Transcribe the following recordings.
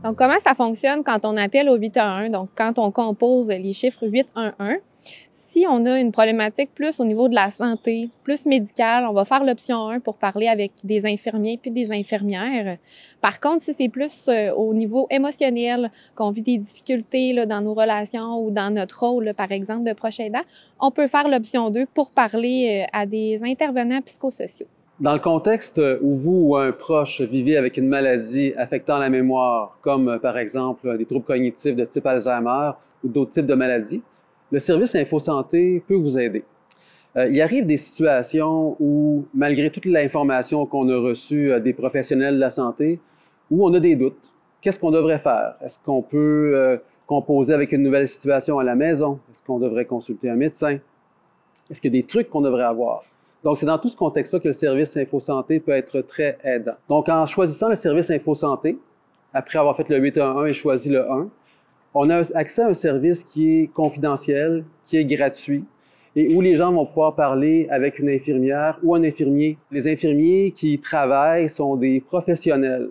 Donc, comment ça fonctionne quand on appelle au 811? Donc, quand on compose les chiffres 811, si on a une problématique plus au niveau de la santé, plus médicale, on va faire l'option 1 pour parler avec des infirmiers puis des infirmières. Par contre, si c'est plus au niveau émotionnel, qu'on vit des difficultés là, dans nos relations ou dans notre rôle, là, par exemple, de proche aidant, on peut faire l'option 2 pour parler à des intervenants psychosociaux. Dans le contexte où vous ou un proche vivez avec une maladie affectant la mémoire, comme par exemple des troubles cognitifs de type Alzheimer ou d'autres types de maladies, le service InfoSanté peut vous aider. Il arrive des situations où, malgré toute l'information qu'on a reçue des professionnels de la santé, où on a des doutes. Qu'est-ce qu'on devrait faire? Est-ce qu'on peut composer avec une nouvelle situation à la maison? Est-ce qu'on devrait consulter un médecin? Est-ce qu'il y a des trucs qu'on devrait avoir? Donc, c'est dans tout ce contexte-là que le service InfoSanté peut être très aidant. Donc, en choisissant le service InfoSanté, après avoir fait le 811 et choisi le 1, on a accès à un service qui est confidentiel, qui est gratuit, et où les gens vont pouvoir parler avec une infirmière ou un infirmier. Les infirmiers qui travaillent sont des professionnels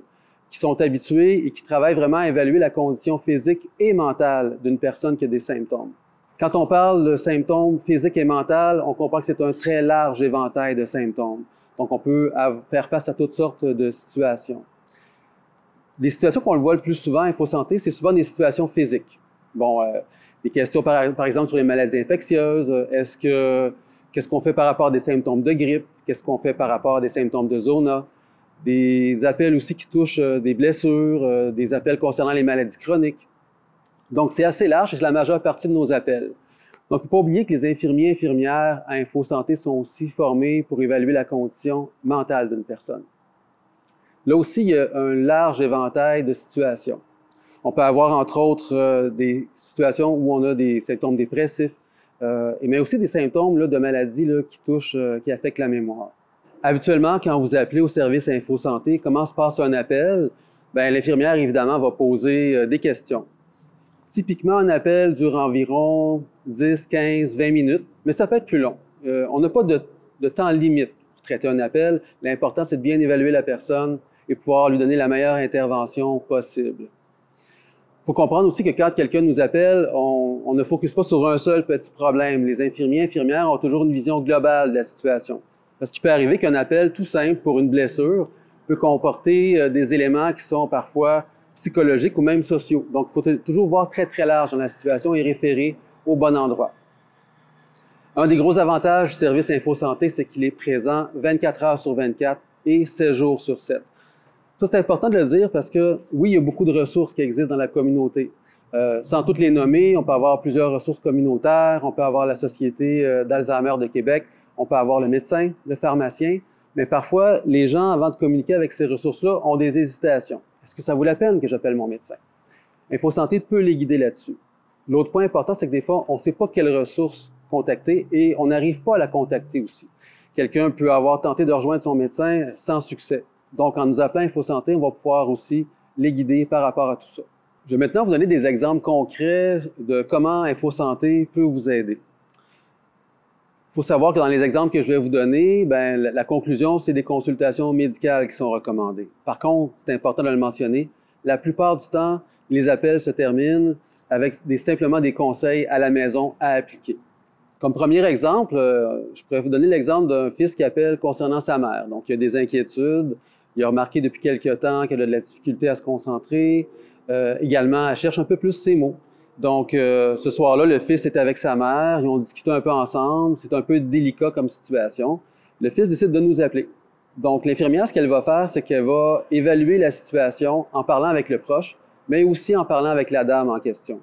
qui sont habitués et qui travaillent vraiment à évaluer la condition physique et mentale d'une personne qui a des symptômes. Quand on parle de symptômes physiques et mentaux, on comprend que c'est un très large éventail de symptômes. Donc, on peut faire face à toutes sortes de situations. Les situations qu'on le voit le plus souvent à InfoSanté, c'est souvent des situations physiques. Bon, des questions par exemple sur les maladies infectieuses. Qu'est-ce qu'on fait par rapport à des symptômes de grippe? Qu'est-ce qu'on fait par rapport à des symptômes de zona? Des appels aussi qui touchent des blessures, des appels concernant les maladies chroniques. Donc, c'est assez large, c'est la majeure partie de nos appels. Donc, il ne faut pas oublier que les infirmiers et infirmières à InfoSanté sont aussi formés pour évaluer la condition mentale d'une personne. Là aussi, il y a un large éventail de situations. On peut avoir, entre autres, des situations où on a des symptômes dépressifs, mais aussi des symptômes là, de maladies là, qui affectent la mémoire. Habituellement, quand vous appelez au service InfoSanté, comment se passe un appel? Bien, l'infirmière, évidemment, va poser des questions. Typiquement, un appel dure environ 10, 15, 20 minutes, mais ça peut être plus long. On n'a pas de temps limite pour traiter un appel. L'important, c'est de bien évaluer la personne et pouvoir lui donner la meilleure intervention possible. Il faut comprendre aussi que quand quelqu'un nous appelle, on ne focus pas sur un seul petit problème. Les infirmiers et infirmières ont toujours une vision globale de la situation. Parce qu'il peut arriver qu'un appel tout simple pour une blessure peut comporter des éléments qui sont parfois psychologiques ou même sociaux. Donc, il faut toujours voir très, très large dans la situation et référer au bon endroit. Un des gros avantages du service InfoSanté, c'est qu'il est présent 24 heures sur 24 et 7 jours sur 7. Ça, c'est important de le dire parce que, oui, il y a beaucoup de ressources qui existent dans la communauté. Sans toutes les nommer, on peut avoir plusieurs ressources communautaires, on peut avoir la Société d'Alzheimer de Québec, on peut avoir le médecin, le pharmacien, mais parfois, les gens, avant de communiquer avec ces ressources-là, ont des hésitations. Est-ce que ça vaut la peine que j'appelle mon médecin? InfoSanté peut les guider là-dessus. L'autre point important, c'est que des fois, on ne sait pas quelles ressources contacter et on n'arrive pas à la contacter aussi. Quelqu'un peut avoir tenté de rejoindre son médecin sans succès. Donc, en nous appelant InfoSanté, on va pouvoir aussi les guider par rapport à tout ça. Je vais maintenant vous donner des exemples concrets de comment InfoSanté peut vous aider. Il faut savoir que dans les exemples que je vais vous donner, bien, la conclusion, c'est des consultations médicales qui sont recommandées. Par contre, c'est important de le mentionner, la plupart du temps, les appels se terminent avec simplement des conseils à la maison à appliquer. Comme premier exemple, je pourrais vous donner l'exemple d'un fils qui appelle concernant sa mère. Donc, il y a des inquiétudes, il a remarqué depuis quelque temps qu'elle a de la difficulté à se concentrer. Également, elle cherche un peu plus ses mots. Donc, ce soir-là, le fils est avec sa mère, ils ont discuté un peu ensemble, c'est un peu délicat comme situation. Le fils décide de nous appeler. Donc, l'infirmière, ce qu'elle va faire, c'est qu'elle va évaluer la situation en parlant avec le proche, mais aussi en parlant avec la dame en question.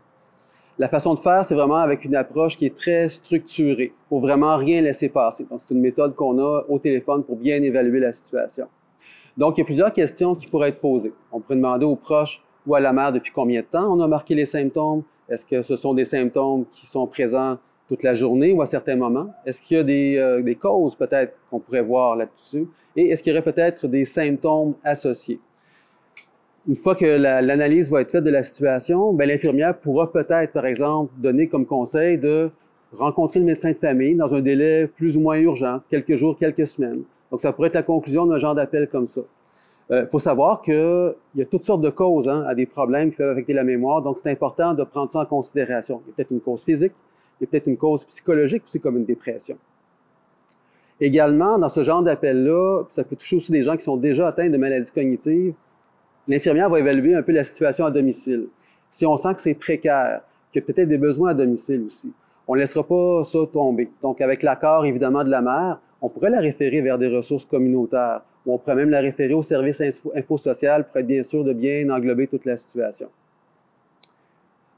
La façon de faire, c'est vraiment avec une approche qui est très structurée, pour vraiment rien laisser passer. Donc, c'est une méthode qu'on a au téléphone pour bien évaluer la situation. Donc, il y a plusieurs questions qui pourraient être posées. On pourrait demander au proche ou à la mère depuis combien de temps on a marqué les symptômes. Est-ce que ce sont des symptômes qui sont présents toute la journée ou à certains moments? Est-ce qu'il y a des causes peut-être qu'on pourrait voir là-dessus? Et est-ce qu'il y aurait peut-être des symptômes associés? Une fois que l'analyse va être faite de la situation, bien, l'infirmière pourra peut-être, par exemple, donner comme conseil de rencontrer le médecin de famille dans un délai plus ou moins urgent, quelques jours, quelques semaines. Donc, ça pourrait être la conclusion d'un genre d'appel comme ça. Il faut savoir qu'il y a toutes sortes de causes à des problèmes qui peuvent affecter la mémoire, donc c'est important de prendre ça en considération. Il y a peut-être une cause physique, il y a peut-être une cause psychologique aussi comme une dépression. Également, dans ce genre d'appel-là, ça peut toucher aussi des gens qui sont déjà atteints de maladies cognitives, l'infirmière va évaluer un peu la situation à domicile. Si on sent que c'est précaire, qu'il y a peut-être des besoins à domicile aussi, on ne laissera pas ça tomber. Donc, avec l'accord, évidemment, de la mère, on pourrait la référer vers des ressources communautaires, ou on pourrait même la référer au service info-social pour être bien sûr de bien englober toute la situation.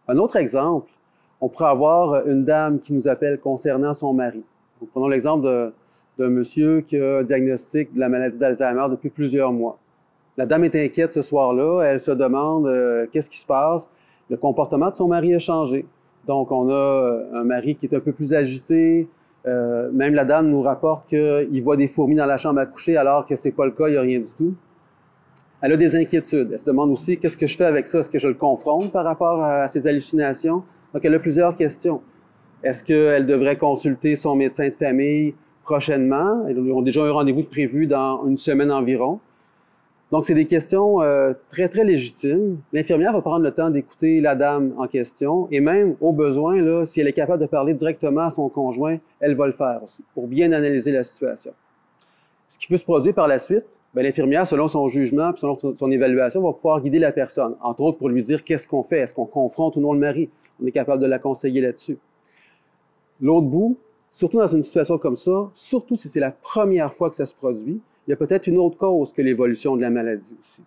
Un autre exemple, on pourrait avoir une dame qui nous appelle concernant son mari. Donc, prenons l'exemple d'un monsieur qui a un diagnostic de la maladie d'Alzheimer depuis plusieurs mois. La dame est inquiète ce soir-là, elle se demande qu'est-ce qui se passe. Le comportement de son mari a changé. Donc, on a un mari qui est un peu plus agité. Même la dame nous rapporte qu'il voit des fourmis dans la chambre à coucher alors que ce n'est pas le cas, il n'y a rien du tout. Elle a des inquiétudes. Elle se demande aussi qu'est-ce que je fais avec ça? Est-ce que je le confronte par rapport à ses hallucinations? Donc, elle a plusieurs questions. Est-ce qu'elle devrait consulter son médecin de famille prochainement? Ils ont déjà un rendez-vous de prévu dans une semaine environ. Donc, c'est des questions très, très légitimes. L'infirmière va prendre le temps d'écouter la dame en question et même, au besoin, là, si elle est capable de parler directement à son conjoint, elle va le faire aussi pour bien analyser la situation. Ce qui peut se produire par la suite, l'infirmière, selon son jugement et selon son évaluation, va pouvoir guider la personne, entre autres pour lui dire qu'est-ce qu'on fait, est-ce qu'on confronte ou non le mari. On est capable de la conseiller là-dessus. L'autre bout, surtout dans une situation comme ça, surtout si c'est la première fois que ça se produit, il y a peut-être une autre cause que l'évolution de la maladie aussi.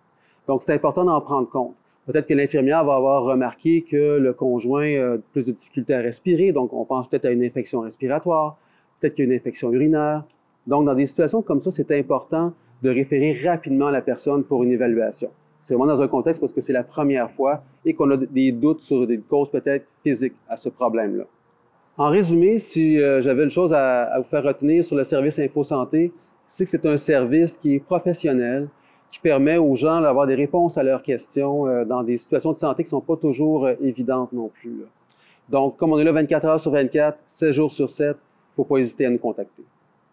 Donc, c'est important d'en prendre compte. Peut-être que l'infirmière va avoir remarqué que le conjoint a plus de difficultés à respirer, donc on pense peut-être à une infection respiratoire, peut-être qu'il y a une infection urinaire. Donc, dans des situations comme ça, c'est important de référer rapidement la personne pour une évaluation. C'est vraiment dans un contexte parce que c'est la première fois et qu'on a des doutes sur des causes peut-être physiques à ce problème-là. En résumé, si j'avais une chose à vous faire retenir sur le service InfoSanté, c'est que c'est un service qui est professionnel, qui permet aux gens d'avoir des réponses à leurs questions dans des situations de santé qui ne sont pas toujours évidentes non plus. Là. Donc, comme on est là 24 heures sur 24, 7 jours sur 7, il ne faut pas hésiter à nous contacter.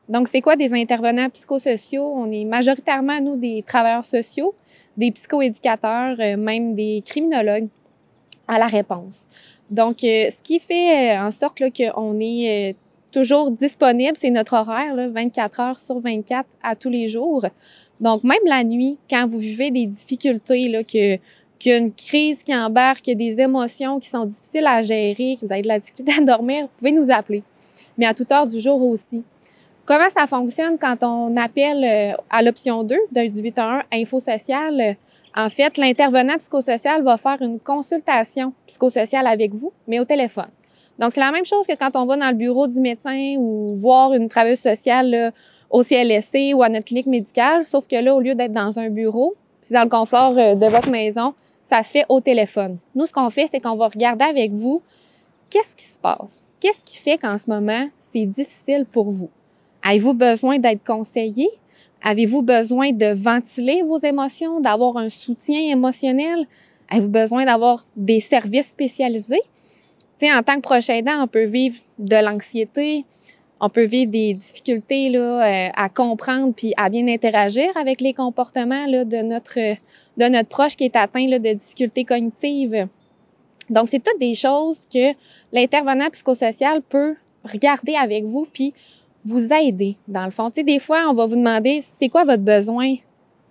Donc, c'est quoi des intervenants psychosociaux? On est majoritairement, nous, des travailleurs sociaux, des psychoéducateurs, même des criminologues à la réponse. Donc, ce qui fait en sorte qu'on est toujours disponible, c'est notre horaire, là, 24 heures sur 24 à tous les jours. Donc, même la nuit, quand vous vivez des difficultés, là, qu'il y a une crise qui embarque, qu'il y a des émotions qui sont difficiles à gérer, que vous avez de la difficulté à dormir, vous pouvez nous appeler. Mais à toute heure du jour aussi. Comment ça fonctionne quand on appelle à l'option 2 du 811 InfoSocial? En fait, l'intervenant psychosocial va faire une consultation psychosociale avec vous, mais au téléphone. Donc, c'est la même chose que quand on va dans le bureau du médecin ou voir une travailleuse sociale là, au CLSC ou à notre clinique médicale, sauf que là, au lieu d'être dans un bureau, c'est dans le confort de votre maison, ça se fait au téléphone. Nous, ce qu'on fait, c'est qu'on va regarder avec vous qu'est-ce qui se passe. Qu'est-ce qui fait qu'en ce moment, c'est difficile pour vous? Avez-vous besoin d'être conseillé? Avez-vous besoin de ventiler vos émotions, d'avoir un soutien émotionnel? Avez-vous besoin d'avoir des services spécialisés? Tu sais, en tant que proche aidant, on peut vivre de l'anxiété, on peut vivre des difficultés là, à comprendre puis à bien interagir avec les comportements là, de notre proche qui est atteint là, de difficultés cognitives. Donc, c'est toutes des choses que l'intervenant psychosocial peut regarder avec vous puis vous aider, dans le fond. Tu sais, des fois, on va vous demander c'est quoi votre besoin,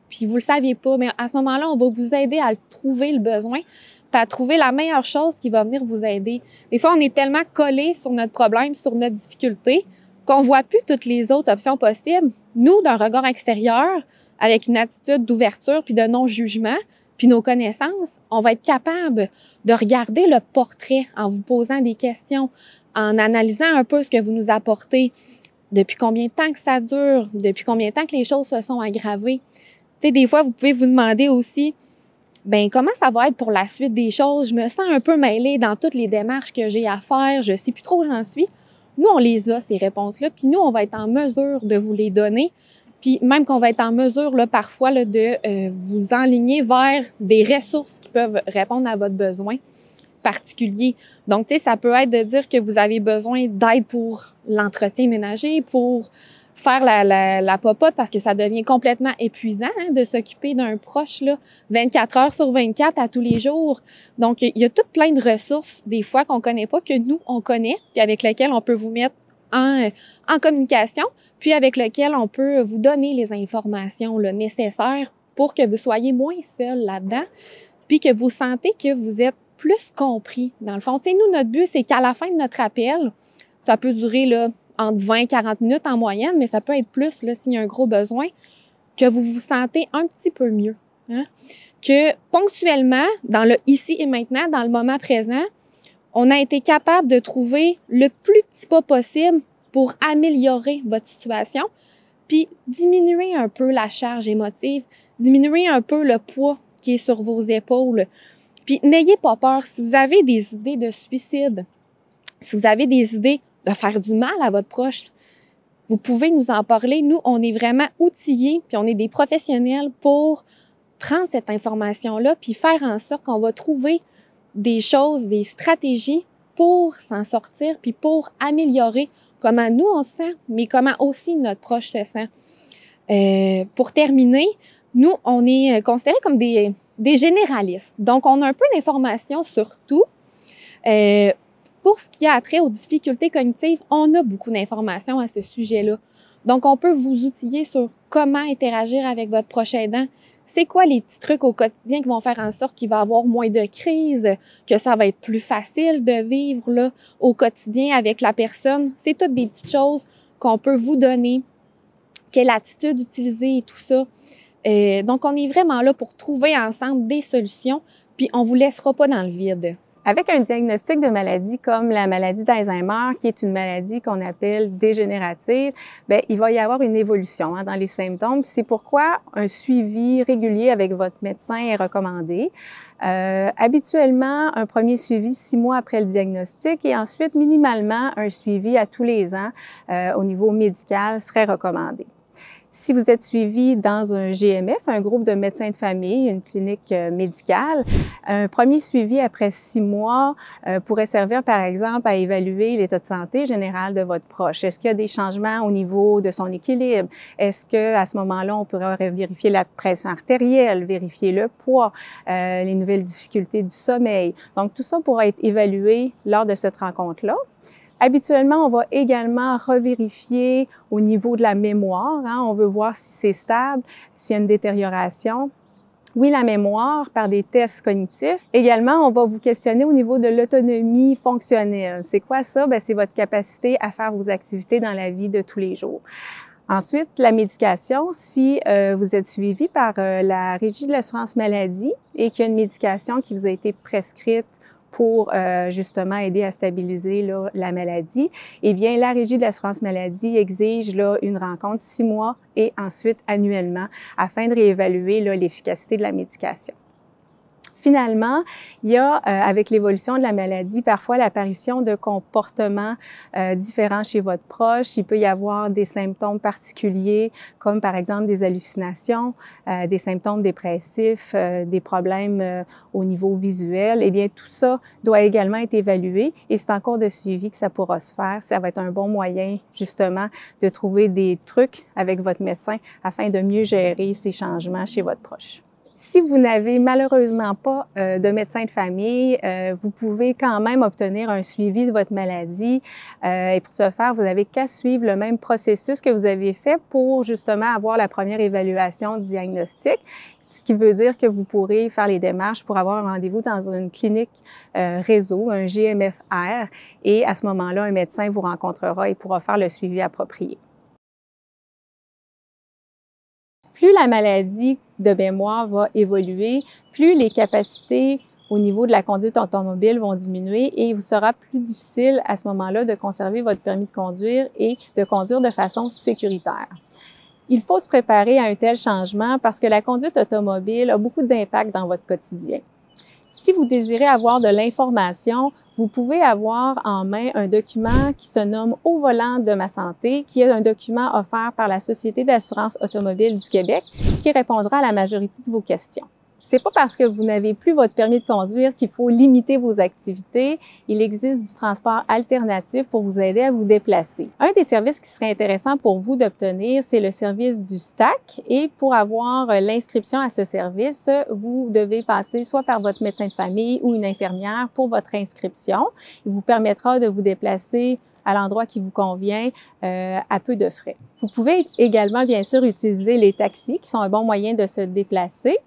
puis vous le saviez pas, mais à ce moment-là, on va vous aider à trouver le besoin, puis à trouver la meilleure chose qui va venir vous aider. Des fois, on est tellement collé sur notre problème, sur notre difficulté, qu'on voit plus toutes les autres options possibles. Nous, d'un regard extérieur, avec une attitude d'ouverture puis de non-jugement, puis nos connaissances, on va être capable de regarder le portrait en vous posant des questions, en analysant un peu ce que vous nous apportez. Depuis combien de temps que ça dure? Depuis combien de temps que les choses se sont aggravées? Tu sais, des fois, vous pouvez vous demander aussi, comment ça va être pour la suite des choses? Je me sens un peu mêlée dans toutes les démarches que j'ai à faire. Je sais plus trop où j'en suis. Nous, on les a, ces réponses-là. Puis nous, on va être en mesure de vous les donner. Puis même qu'on va être en mesure, là, parfois, là, de vous enligner vers des ressources qui peuvent répondre à votre besoin particulier. Donc, tu sais, ça peut être de dire que vous avez besoin d'aide pour l'entretien ménager, pour faire la popote parce que ça devient complètement épuisant de s'occuper d'un proche là, 24 heures sur 24 à tous les jours. Donc, il y a tout plein de ressources, des fois qu'on connaît pas, que nous, on connaît, puis avec lesquelles on peut vous mettre en communication, puis avec lesquelles on peut vous donner les informations là, nécessaires pour que vous soyez moins seul là-dedans, puis que vous sentez que vous êtes plus compris. Dans le fond, tu sais, nous, notre but, c'est qu'à la fin de notre appel, ça peut durer là, entre 20 et 40 minutes en moyenne, mais ça peut être plus là, s'il y a un gros besoin, que vous vous sentez un petit peu mieux. Hein? Que ponctuellement, dans le ici et maintenant, dans le moment présent, on a été capable de trouver le plus petit pas possible pour améliorer votre situation, puis diminuer un peu la charge émotive, diminuer un peu le poids qui est sur vos épaules. Puis n'ayez pas peur. Si vous avez des idées de suicide, si vous avez des idées de faire du mal à votre proche, vous pouvez nous en parler. Nous, on est vraiment outillés, puis on est des professionnels pour prendre cette information-là, puis faire en sorte qu'on va trouver des choses, des stratégies pour s'en sortir, puis pour améliorer comment nous on se sent, mais comment aussi notre proche se sent. Pour terminer, nous, on est considérés comme des généralistes. Donc, on a un peu d'informations sur tout. Pour ce qui a trait aux difficultés cognitives, on a beaucoup d'informations à ce sujet-là. Donc, on peut vous outiller sur comment interagir avec votre proche aidant. C'est quoi les petits trucs au quotidien qui vont faire en sorte qu'il va y avoir moins de crises, que ça va être plus facile de vivre là, au quotidien avec la personne. C'est toutes des petites choses qu'on peut vous donner, quelle attitude utiliser et tout ça. Donc, on est vraiment là pour trouver ensemble des solutions, puis on vous laissera pas dans le vide. Avec un diagnostic de maladie comme la maladie d'Alzheimer, qui est une maladie qu'on appelle dégénérative, bien, il va y avoir une évolution dans les symptômes. C'est pourquoi un suivi régulier avec votre médecin est recommandé. Habituellement, un premier suivi 6 mois après le diagnostic et ensuite, minimalement, un suivi à tous les ans au niveau médical serait recommandé. Si vous êtes suivi dans un GMF, un groupe de médecins de famille, une clinique médicale, un premier suivi après 6 mois pourrait servir, par exemple, à évaluer l'état de santé général de votre proche. Est-ce qu'il y a des changements au niveau de son équilibre? Est-ce qu'à ce moment-là, on pourrait vérifier la pression artérielle, vérifier le poids, les nouvelles difficultés du sommeil? Donc, tout ça pourra être évalué lors de cette rencontre-là. Habituellement, on va également revérifier au niveau de la mémoire. On veut voir si c'est stable, s'il y a une détérioration. Oui, la mémoire par des tests cognitifs. Également, on va vous questionner au niveau de l'autonomie fonctionnelle. C'est quoi ça? Bien, c'est votre capacité à faire vos activités dans la vie de tous les jours. Ensuite, la médication, si vous êtes suivi par la Régie de l'assurance maladie et qu'il y a une médication qui vous a été prescrite pour justement aider à stabiliser là, la maladie, eh bien, la Régie de l'assurance maladie exige là, une rencontre 6 mois et ensuite annuellement afin de réévaluer là, l'efficacité de la médication. Finalement, il y a, avec l'évolution de la maladie, parfois l'apparition de comportements différents chez votre proche. Il peut y avoir des symptômes particuliers, comme par exemple des hallucinations, des symptômes dépressifs, des problèmes au niveau visuel. Eh bien, tout ça doit également être évalué et c'est en cours de suivi que ça pourra se faire. Ça va être un bon moyen, justement, de trouver des trucs avec votre médecin afin de mieux gérer ces changements chez votre proche. Si vous n'avez malheureusement pas de médecin de famille, vous pouvez quand même obtenir un suivi de votre maladie. Et pour ce faire, vous n'avez qu'à suivre le même processus que vous avez fait pour justement avoir la première évaluation diagnostique, ce qui veut dire que vous pourrez faire les démarches pour avoir un rendez-vous dans une clinique réseau, un GMFR, et à ce moment-là, un médecin vous rencontrera et pourra faire le suivi approprié. Plus la maladie de mémoire va évoluer, plus les capacités au niveau de la conduite automobile vont diminuer et il vous sera plus difficile à ce moment-là de conserver votre permis de conduire et de conduire de façon sécuritaire. Il faut se préparer à un tel changement parce que la conduite automobile a beaucoup d'impact dans votre quotidien. Si vous désirez avoir de l'information, vous pouvez avoir en main un document qui se nomme « Au volant de ma santé », qui est un document offert par la Société d'assurance automobile du Québec qui répondra à la majorité de vos questions. C'est pas parce que vous n'avez plus votre permis de conduire qu'il faut limiter vos activités. Il existe du transport alternatif pour vous aider à vous déplacer. Un des services qui serait intéressant pour vous d'obtenir, c'est le service du STAC. Et pour avoir l'inscription à ce service, vous devez passer soit par votre médecin de famille ou une infirmière pour votre inscription. Il vous permettra de vous déplacer à l'endroit qui vous convient à peu de frais. Vous pouvez également, bien sûr, utiliser les taxis qui sont un bon moyen de se déplacer.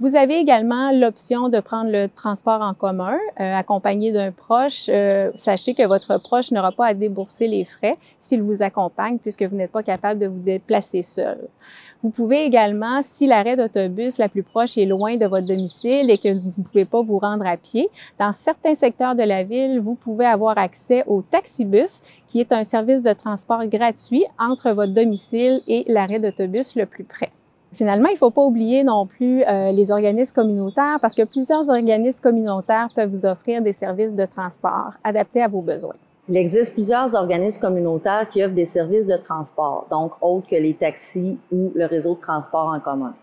Vous avez également l'option de prendre le transport en commun, accompagné d'un proche. Sachez que votre proche n'aura pas à débourser les frais s'il vous accompagne puisque vous n'êtes pas capable de vous déplacer seul. Vous pouvez également, si l'arrêt d'autobus la plus proche est loin de votre domicile et que vous ne pouvez pas vous rendre à pied, dans certains secteurs de la ville, vous pouvez avoir accès au taxibus, qui est un service de transport gratuit entre votre domicile et l'arrêt d'autobus le plus près. Finalement, il ne faut pas oublier non plus les organismes communautaires parce que plusieurs organismes communautaires peuvent vous offrir des services de transport adaptés à vos besoins. Il existe plusieurs organismes communautaires qui offrent des services de transport, donc autres que les taxis ou le réseau de transport en commun.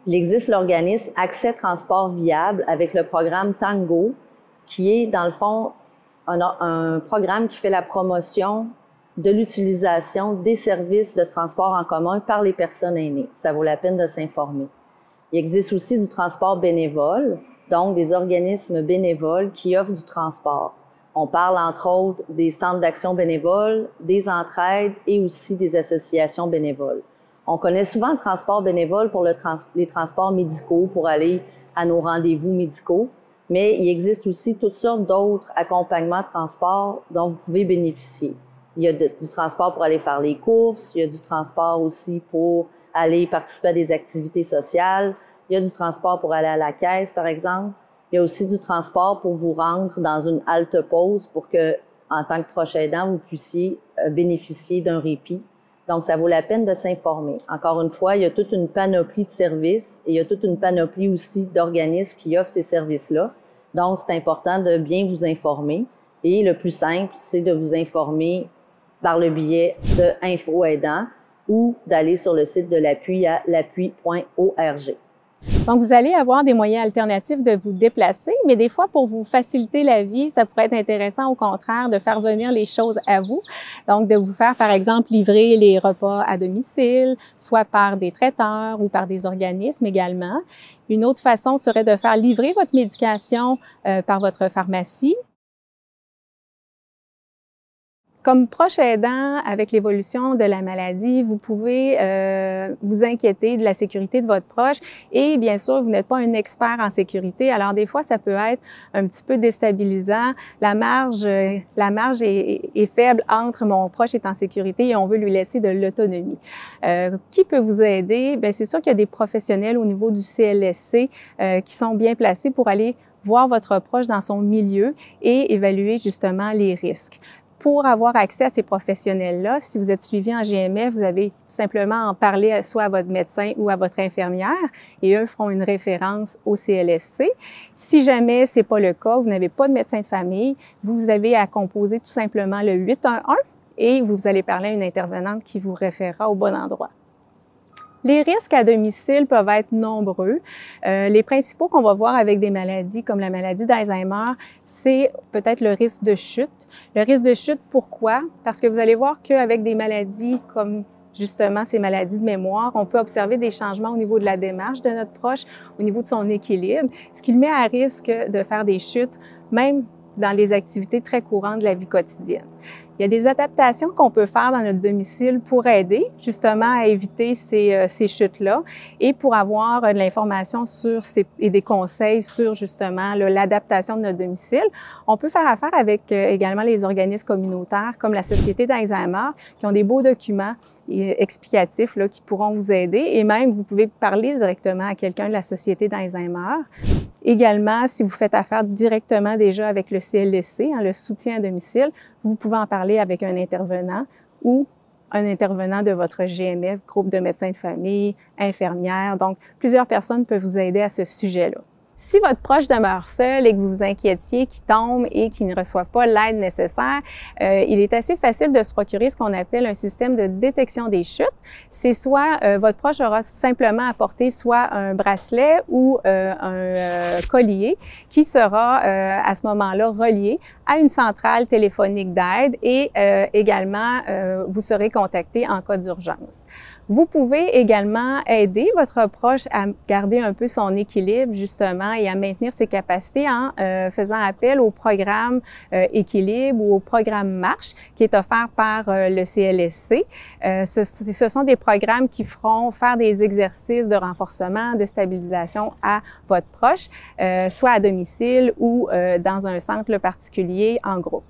Il existe l'organisme Accès Transport Viable avec le programme Tango, qui est dans le fond un programme qui fait la promotion de l'utilisation des services de transport en commun par les personnes aînées. Ça vaut la peine de s'informer. Il existe aussi du transport bénévole, donc des organismes bénévoles qui offrent du transport. On parle entre autres des centres d'action bénévole, des entraides et aussi des associations bénévoles. On connaît souvent le transport bénévole pour les transports médicaux, pour aller à nos rendez-vous médicaux, mais il existe aussi toutes sortes d'autres accompagnements de transport dont vous pouvez bénéficier. Il y a du transport pour aller faire les courses, il y a du transport aussi pour aller participer à des activités sociales, il y a du transport pour aller à la caisse, par exemple. Il y a aussi du transport pour vous rendre dans une halte pause pour que, en tant que proche aidant, vous puissiez bénéficier d'un répit. Donc, ça vaut la peine de s'informer. Encore une fois, il y a toute une panoplie de services et il y a toute une panoplie aussi d'organismes qui offrent ces services-là. Donc, c'est important de bien vous informer. Et le plus simple, c'est de vous informer par le biais de Info Aidant ou d'aller sur le site de l'appui à l'appui.org. Donc, vous allez avoir des moyens alternatifs de vous déplacer, mais des fois, pour vous faciliter la vie, ça pourrait être intéressant, au contraire, de faire venir les choses à vous. Donc, de vous faire, par exemple, livrer les repas à domicile, soit par des traiteurs ou par des organismes également. Une autre façon serait de faire livrer votre médication par votre pharmacie. Comme proche aidant, avec l'évolution de la maladie, vous pouvez vous inquiéter de la sécurité de votre proche et bien sûr, vous n'êtes pas un expert en sécurité. Alors des fois, ça peut être un petit peu déstabilisant. La marge est faible entre mon proche est en sécurité et on veut lui laisser de l'autonomie. Qui peut vous aider? Bien, c'est sûr qu'il y a des professionnels au niveau du CLSC qui sont bien placés pour aller voir votre proche dans son milieu et évaluer justement les risques. Pour avoir accès à ces professionnels-là, si vous êtes suivi en GMF, vous avez simplement à en parler soit à votre médecin ou à votre infirmière et eux feront une référence au CLSC. Si jamais c'est pas le cas, vous n'avez pas de médecin de famille, vous avez à composer tout simplement le 811 et vous allez parler à une intervenante qui vous référera au bon endroit. Les risques à domicile peuvent être nombreux. Les principaux qu'on va voir avec des maladies comme la maladie d'Alzheimer, c'est peut-être le risque de chute. Le risque de chute, pourquoi? Parce que vous allez voir qu'avec des maladies comme justement ces maladies de mémoire, on peut observer des changements au niveau de la démarche de notre proche, au niveau de son équilibre, ce qui le met à risque de faire des chutes, même dans les activités très courantes de la vie quotidienne. Il y a des adaptations qu'on peut faire dans notre domicile pour aider justement à éviter ces chutes-là et pour avoir de l'information sur et des conseils sur justement l'adaptation de notre domicile. On peut faire affaire avec également les organismes communautaires comme la Société d'Alzheimer qui ont des beaux documents explicatifs là, qui pourront vous aider et même vous pouvez parler directement à quelqu'un de la Société d'Alzheimer. Également, si vous faites affaire directement déjà avec le CLSC, le soutien à domicile, vous pouvez en parler avec un intervenant ou un intervenant de votre GMF, groupe de médecins de famille, infirmières. Donc, plusieurs personnes peuvent vous aider à ce sujet-là. Si votre proche demeure seul et que vous vous inquiétiez qu'il tombe et qu'il ne reçoive pas l'aide nécessaire, il est assez facile de se procurer ce qu'on appelle un système de détection des chutes. C'est soit votre proche aura simplement apporté soit un bracelet ou un collier qui sera à ce moment-là relié à une centrale téléphonique d'aide et également vous serez contacté en cas d'urgence. Vous pouvez également aider votre proche à garder un peu son équilibre justement et à maintenir ses capacités en faisant appel au programme Équilibre ou au programme Marche qui est offert par le CLSC. Ce sont des programmes qui feront faire des exercices de renforcement, de stabilisation à votre proche, soit à domicile ou dans un centre particulier en groupe.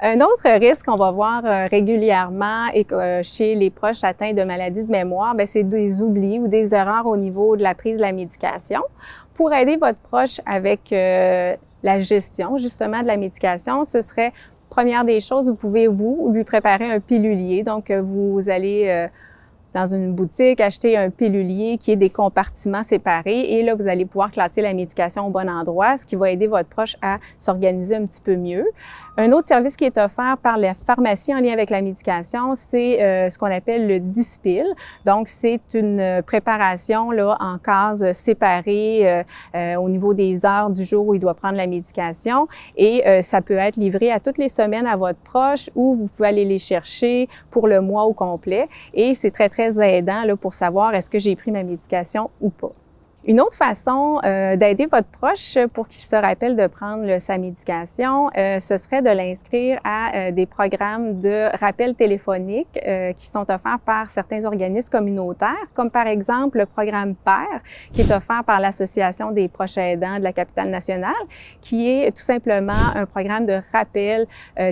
Un autre risque qu'on va voir régulièrement et chez les proches atteints de maladies de mémoire, c'est des oublis ou des erreurs au niveau de la prise de la médication. Pour aider votre proche avec la gestion justement de la médication, ce serait, première des choses, vous pouvez lui préparer un pilulier. Donc, vous allez dans une boutique, acheter un pilulier qui est des compartiments séparés et là, vous allez pouvoir classer la médication au bon endroit, ce qui va aider votre proche à s'organiser un petit peu mieux. Un autre service qui est offert par la pharmacie en lien avec la médication, c'est ce qu'on appelle le Dispil. Donc, c'est une préparation là, en cases séparées au niveau des heures du jour où il doit prendre la médication et ça peut être livré à toutes les semaines à votre proche ou vous pouvez aller les chercher pour le mois au complet et c'est très, très aidant là, pour savoir est-ce que j'ai pris ma médication ou pas. Une autre façon d'aider votre proche pour qu'il se rappelle de prendre sa médication, ce serait de l'inscrire à des programmes de rappel téléphonique qui sont offerts par certains organismes communautaires, comme par exemple le programme PAIR, qui est offert par l'Association des proches aidants de la capitale nationale, qui est tout simplement un programme de rappel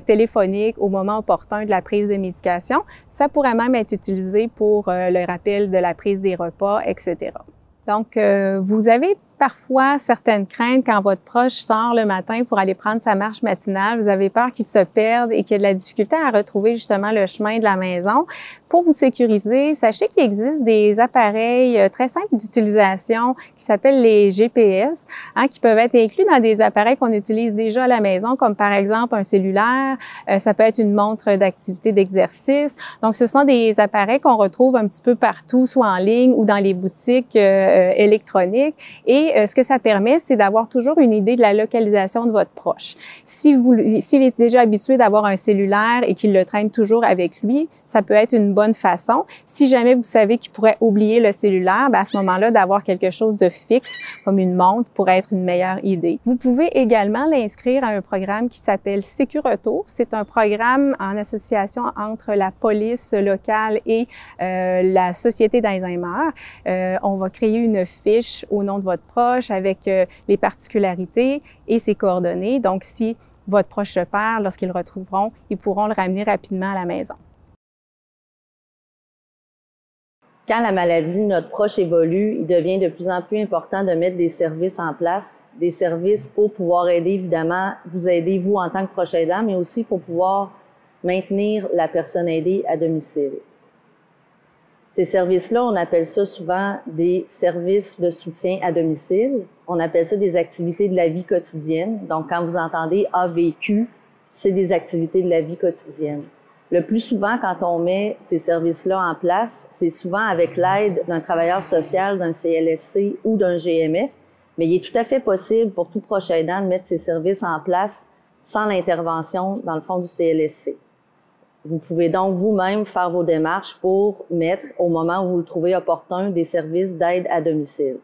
téléphonique au moment opportun de la prise de médication. Ça pourrait même être utilisé pour le rappel de la prise des repas, etc. Donc, vous avez parfois certaines craintes quand votre proche sort le matin pour aller prendre sa marche matinale. Vous avez peur qu'il se perde et qu'il y ait de la difficulté à retrouver justement le chemin de la maison. Pour vous sécuriser, sachez qu'il existe des appareils très simples d'utilisation qui s'appellent les GPS, qui peuvent être inclus dans des appareils qu'on utilise déjà à la maison, comme par exemple un cellulaire, ça peut être une montre d'activité d'exercice. Donc, ce sont des appareils qu'on retrouve un petit peu partout, soit en ligne ou dans les boutiques électroniques. Et ce que ça permet, c'est d'avoir toujours une idée de la localisation de votre proche. S'il est déjà habitué d'avoir un cellulaire et qu'il le traîne toujours avec lui, ça peut être une bonne façon. Si jamais vous savez qu'il pourrait oublier le cellulaire, à ce moment-là, d'avoir quelque chose de fixe, comme une montre, pourrait être une meilleure idée. Vous pouvez également l'inscrire à un programme qui s'appelle Sécuretour. C'est un programme en association entre la police locale et la Société d'Alzheimer. On va créer une fiche au nom de votre proche avec les particularités et ses coordonnées. Donc, si votre proche se perd, lorsqu'ils le retrouveront, ils pourront le ramener rapidement à la maison. Quand la maladie de notre proche évolue, il devient de plus en plus important de mettre des services en place, des services pour pouvoir aider, évidemment, vous aider, vous, en tant que proche aidant, mais aussi pour pouvoir maintenir la personne aidée à domicile. Ces services-là, on appelle ça souvent des services de soutien à domicile. On appelle ça des activités de la vie quotidienne. Donc, quand vous entendez AVQ, c'est des activités de la vie quotidienne. Le plus souvent, quand on met ces services-là en place, c'est souvent avec l'aide d'un travailleur social, d'un CLSC ou d'un GMF, mais il est tout à fait possible pour tout proche aidant de mettre ces services en place sans l'intervention, dans le fond, du CLSC. Vous pouvez donc vous-même faire vos démarches pour mettre, au moment où vous le trouvez opportun, des services d'aide à domicile.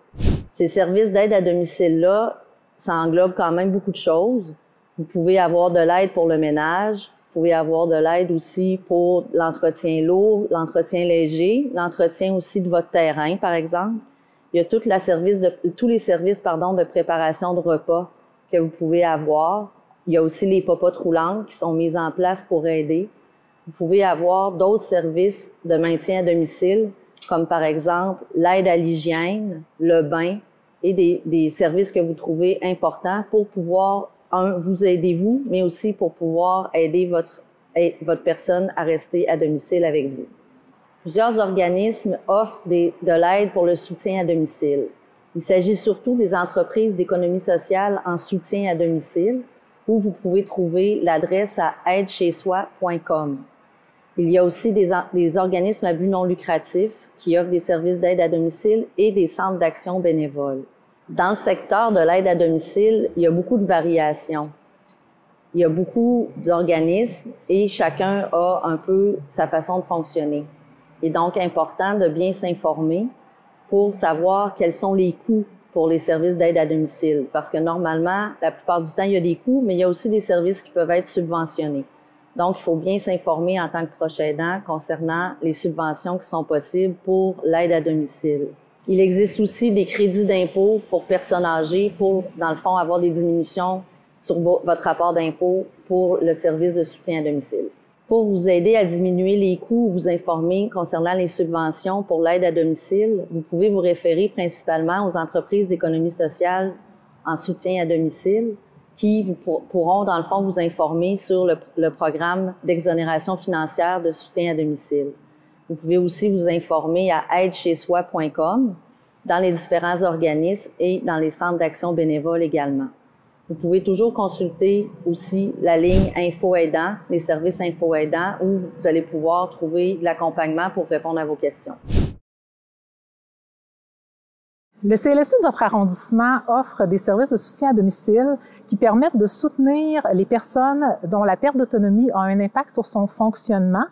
Ces services d'aide à domicile-là, ça englobe quand même beaucoup de choses. Vous pouvez avoir de l'aide pour le ménage, vous pouvez avoir de l'aide aussi pour l'entretien lourd, l'entretien léger, l'entretien aussi de votre terrain, par exemple. Il y a tous les services de préparation de repas que vous pouvez avoir. Il y a aussi les popotes roulantes qui sont mises en place pour aider. Vous pouvez avoir d'autres services de maintien à domicile, comme par exemple l'aide à l'hygiène, le bain et des services que vous trouvez importants pour pouvoir, vous aider vous, mais aussi pour pouvoir aider votre personne à rester à domicile avec vous. Plusieurs organismes offrent de l'aide pour le soutien à domicile. Il s'agit surtout des entreprises d'économie sociale en soutien à domicile, où vous pouvez trouver l'adresse à aidechezsoi.com. Il y a aussi des organismes à but non lucratif qui offrent des services d'aide à domicile et des centres d'action bénévoles. Dans le secteur de l'aide à domicile, il y a beaucoup de variations. Il y a beaucoup d'organismes et chacun a un peu sa façon de fonctionner. Il est donc important de bien s'informer pour savoir quels sont les coûts pour les services d'aide à domicile. Parce que normalement, la plupart du temps, il y a des coûts, mais il y a aussi des services qui peuvent être subventionnés. Donc, il faut bien s'informer en tant que proche aidant concernant les subventions qui sont possibles pour l'aide à domicile. Il existe aussi des crédits d'impôt pour personnes âgées pour, dans le fond, avoir des diminutions sur votre rapport d'impôt pour le service de soutien à domicile. Pour vous aider à diminuer les coûts ou vous informer concernant les subventions pour l'aide à domicile, vous pouvez vous référer principalement aux entreprises d'économie sociale en soutien à domicile qui pourront, dans le fond, vous informer sur le programme d'exonération financière de soutien à domicile. Vous pouvez aussi vous informer à aidechezsoi.com dans les différents organismes et dans les centres d'action bénévoles également. Vous pouvez toujours consulter aussi la ligne Info Aidant, les services Info Aidant, où vous allez pouvoir trouver l'accompagnement pour répondre à vos questions. Le CLSC de votre arrondissement offre des services de soutien à domicile qui permettent de soutenir les personnes dont la perte d'autonomie a un impact sur son fonctionnement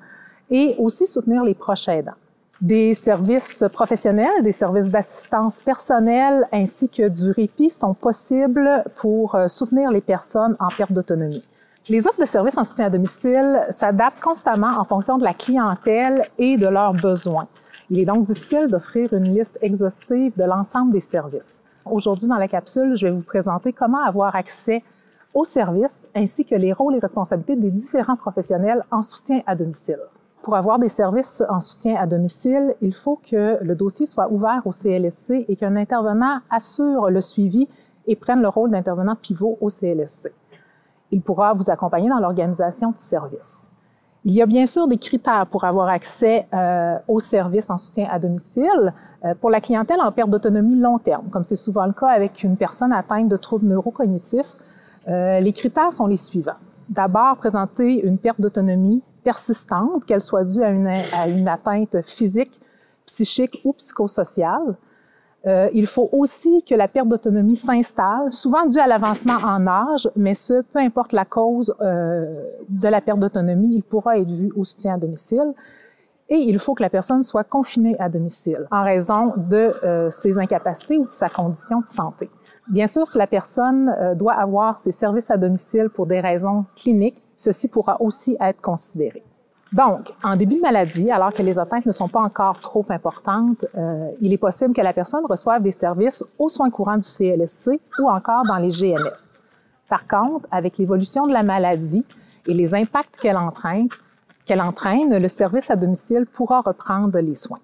et aussi soutenir les proches aidants. Des services professionnels, des services d'assistance personnelle ainsi que du répit sont possibles pour soutenir les personnes en perte d'autonomie. Les offres de services en soutien à domicile s'adaptent constamment en fonction de la clientèle et de leurs besoins. Il est donc difficile d'offrir une liste exhaustive de l'ensemble des services. Aujourd'hui, dans la capsule, je vais vous présenter comment avoir accès aux services ainsi que les rôles et responsabilités des différents professionnels en soutien à domicile. Pour avoir des services en soutien à domicile, il faut que le dossier soit ouvert au CLSC et qu'un intervenant assure le suivi et prenne le rôle d'intervenant pivot au CLSC. Il pourra vous accompagner dans l'organisation du service. Il y a bien sûr des critères pour avoir accès aux services en soutien à domicile pour la clientèle en perte d'autonomie long terme, comme c'est souvent le cas avec une personne atteinte de troubles neurocognitifs. Les critères sont les suivants. D'abord, présenter une perte d'autonomie persistante, qu'elle soit due à une atteinte physique, psychique ou psychosociale. Il faut aussi que la perte d'autonomie s'installe, souvent due à l'avancement en âge, mais ce, peu importe la cause de la perte d'autonomie, il pourra être vu au soutien à domicile. Et il faut que la personne soit confinée à domicile en raison de ses incapacités ou de sa condition de santé. Bien sûr, si la personne doit avoir ses services à domicile pour des raisons cliniques, ceci pourra aussi être considéré. Donc, en début de maladie, alors que les atteintes ne sont pas encore trop importantes, il est possible que la personne reçoive des services aux soins courants du CLSC ou encore dans les GMF. Par contre, avec l'évolution de la maladie et les impacts qu'elle entraîne, le service à domicile pourra reprendre les soins.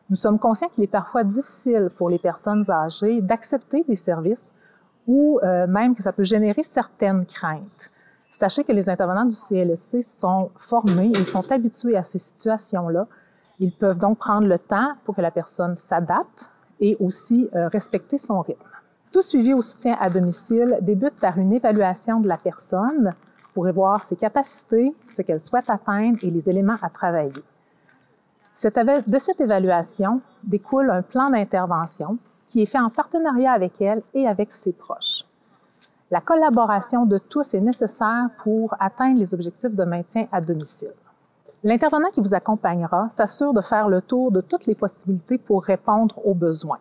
Nous sommes conscients qu'il est parfois difficile pour les personnes âgées d'accepter des services ou même que ça peut générer certaines craintes. Sachez que les intervenants du CLSC sont formés et sont habitués à ces situations-là. Ils peuvent donc prendre le temps pour que la personne s'adapte et aussi respecter son rythme. Tout suivi au soutien à domicile débute par une évaluation de la personne pour voir ses capacités, ce qu'elle souhaite atteindre et les éléments à travailler. De cette évaluation découle un plan d'intervention qui est fait en partenariat avec elle et avec ses proches. La collaboration de tous est nécessaire pour atteindre les objectifs de maintien à domicile. L'intervenant qui vous accompagnera s'assure de faire le tour de toutes les possibilités pour répondre aux besoins.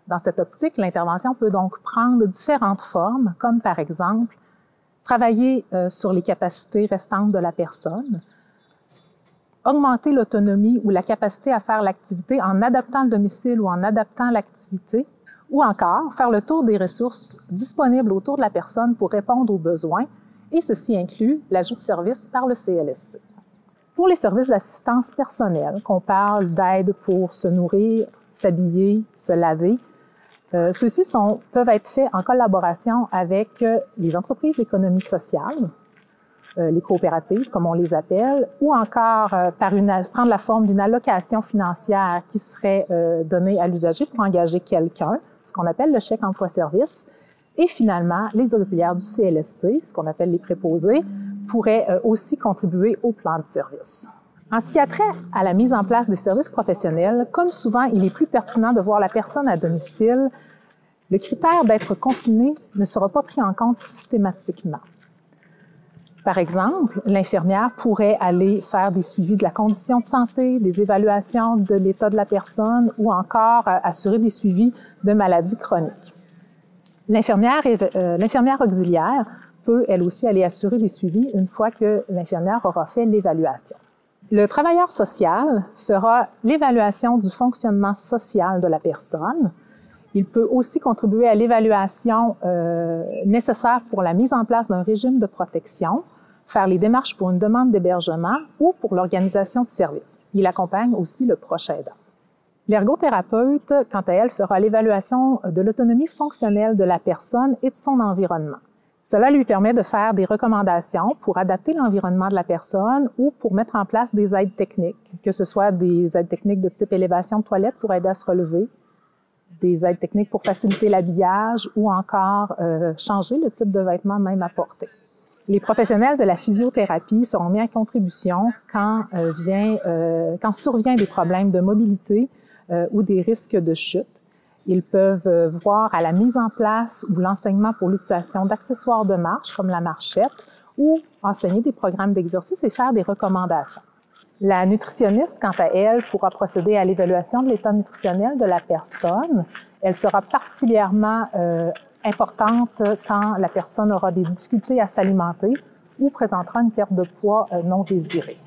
Dans cette optique, l'intervention peut donc prendre différentes formes, comme par exemple travailler sur les capacités restantes de la personne, augmenter l'autonomie ou la capacité à faire l'activité en adaptant le domicile ou en adaptant l'activité, ou encore faire le tour des ressources disponibles autour de la personne pour répondre aux besoins, et ceci inclut l'ajout de services par le CLSC. Pour les services d'assistance personnelle, qu'on parle d'aide pour se nourrir, s'habiller, se laver, ceux-ci peuvent être faits en collaboration avec les entreprises d'économie sociale, les coopératives, comme on les appelle, ou encore prendre la forme d'une allocation financière qui serait donnée à l'usager pour engager quelqu'un, ce qu'on appelle le chèque emploi-service. Et finalement, les auxiliaires du CLSC, ce qu'on appelle les préposés, pourraient aussi contribuer au plan de service. En ce qui a trait à la mise en place des services professionnels, comme souvent, il est plus pertinent de voir la personne à domicile. Le critère d'être confiné ne sera pas pris en compte systématiquement. Par exemple, l'infirmière pourrait aller faire des suivis de la condition de santé, des évaluations de l'état de la personne ou encore assurer des suivis de maladies chroniques. L'infirmière auxiliaire peut, elle aussi, aller assurer des suivis une fois que l'infirmière aura fait l'évaluation. Le travailleur social fera l'évaluation du fonctionnement social de la personne. Il peut aussi contribuer à l'évaluation nécessaire pour la mise en place d'un régime de protection, faire les démarches pour une demande d'hébergement ou pour l'organisation de services. Il accompagne aussi le proche aidant. L'ergothérapeute, quant à elle, fera l'évaluation de l'autonomie fonctionnelle de la personne et de son environnement. Cela lui permet de faire des recommandations pour adapter l'environnement de la personne ou pour mettre en place des aides techniques, que ce soit des aides techniques de type élévation de toilette pour aider à se relever, des aides techniques pour faciliter l'habillage ou encore changer le type de vêtements même à porter. Les professionnels de la physiothérapie seront mis à contribution quand survient des problèmes de mobilité ou des risques de chute. Ils peuvent voir à la mise en place ou l'enseignement pour l'utilisation d'accessoires de marche comme la marchette ou enseigner des programmes d'exercice et faire des recommandations. La nutritionniste, quant à elle, pourra procéder à l'évaluation de l'état nutritionnel de la personne. Elle sera particulièrement importante quand la personne aura des difficultés à s'alimenter ou présentera une perte de poids non désirée.